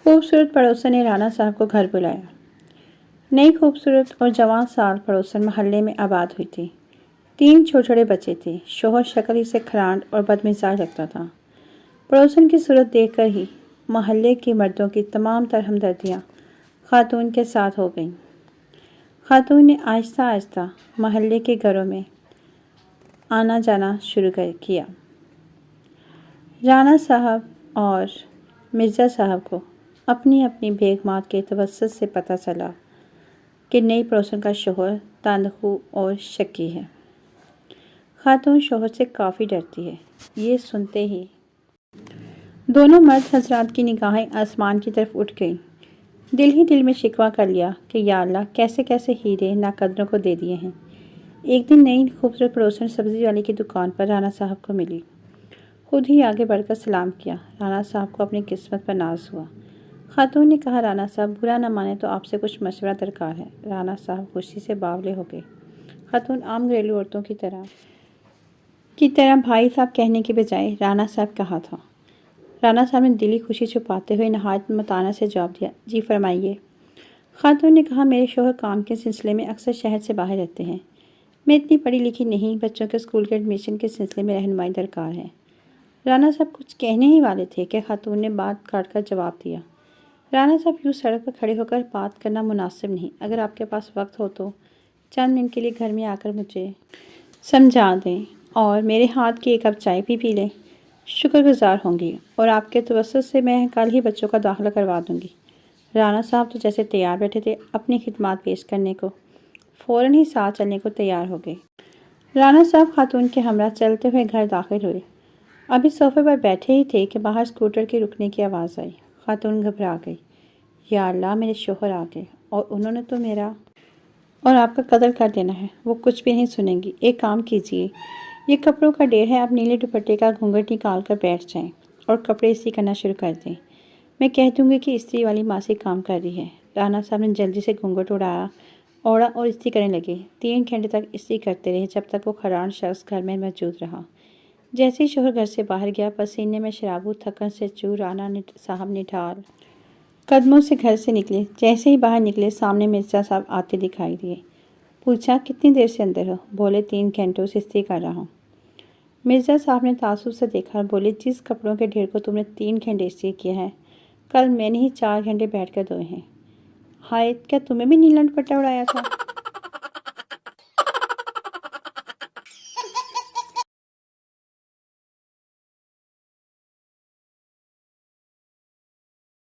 खूबसूरत पड़ोसन ने राना साहब को घर बुलाया। नई खूबसूरत और जवान साल पड़ोसन मोहल्ले में आबाद हुई थी। 3 छोटे बच्चे थे। शोहर शक्ल ही से खरांड और बदमिजाज लगता था। पड़ोसन की सूरत देखकर ही मोहल्ले के मर्दों की तमाम तर हमदर्दियाँ खातून के साथ हो गईं। खातून ने आहिस्ता आहिस्ता मोहल्ले के घरों में आना जाना शुरू किया। राना साहब और मिर्ज़ा साहब को अपनी अपनी बेगमात के तवस्सुत से पता चला कि नई पड़ोसन का शोहर तंदखू और शक्की है। खातून शोहर से काफ़ी डरती है। ये सुनते ही दोनों मर्द हजरात की निगाहें आसमान की तरफ उठ गईं। दिल ही दिल में शिकवा कर लिया कि या अल्लाह, कैसे कैसे हीरे नाकदरों को दे दिए हैं। एक दिन नई खूबसूरत पड़ोसन सब्ज़ी वाले की दुकान पर राना साहब को मिली। खुद ही आगे बढ़कर सलाम किया। राना साहब को अपनी किस्मत पर नाज हुआ। खातून ने कहा, राना साहब बुरा न माने तो आपसे कुछ मशवरा दरकार है। राना साहब खुशी से बावले हो गए। खातून आम घरेलू औरतों की तरह भाई साहब कहने के बजाय राना साहब कहा था। राना साहब ने दिली खुशी छुपाते हुए नहायत मताना से जवाब दिया, जी फरमाइए। खातून ने कहा, मेरे शोहर काम के सिलसिले में अक्सर शहर से बाहर रहते हैं। मैं इतनी पढ़ी लिखी नहीं, बच्चों के स्कूल के एडमिशन के सिलसिले में रहनुमाई दरकार है। राना साहब कुछ कहने ही वाले थे कि खातून ने बात काटकर जवाब दिया, राना साहब यूँ सड़क पर खड़े होकर बात करना मुनासिब नहीं। अगर आपके पास वक्त हो तो चंद मिनट के लिए घर में आकर मुझे समझा दें और मेरे हाथ की एक कप चाय पी लें, शुक्रगुजार होंगी और आपके तवस्सुत से मैं कल ही बच्चों का दाखिला करवा दूंगी। राना साहब तो जैसे तैयार बैठे थे अपनी खिदमत पेश करने को, फ़ौरन ही साथ चलने को तैयार हो गए। राना साहब खातून के हमरा चलते हुए घर दाखिल हुए। अभी सोफे पर बैठे ही थे कि बाहर स्कूटर के रुकने की आवाज़ आई। खातून घबरा गई। या अल्लाह, मेरे शोहर आ गए और उन्होंने तो मेरा और आपका कत्ल कर देना है। वो कुछ भी नहीं सुनेंगी। एक काम कीजिए, ये कपड़ों का ढेर है, आप नीले दुपट्टे का घूंघट निकाल कर बैठ जाएं और कपड़े इस्त्री करना शुरू कर दें। मैं कह दूंगी कि इस्त्री वाली मासी काम कर रही है। राना साहब ने जल्दी से घूंघट ओढ़ा और इस्त्री करने लगे। 3 घंटे तक इस्त्री करते रहे जब तक वो खरान शख्स घर में मौजूद रहा। जैसे ही शोहर घर से बाहर गया, पसीने में शराबू थकन से चूर राना साहब निठार कदमों से घर से निकले। जैसे ही बाहर निकले, सामने मिर्ज़ा साहब आते दिखाई दिए। पूछा, कितनी देर से अंदर हो? बोले, 3 घंटों से इस्त्री कर रहा हूँ। मिर्ज़ा साहब ने तासुब से देखा और बोले, जिस कपड़ों के ढेर को तुमने 3 घंटे इस्त्री किया है, कल मैंने ही 4 घंटे बैठ कर धोए हैं। हाय, क्या तुम्हें भी नीला दुपट्टा उड़ाया था?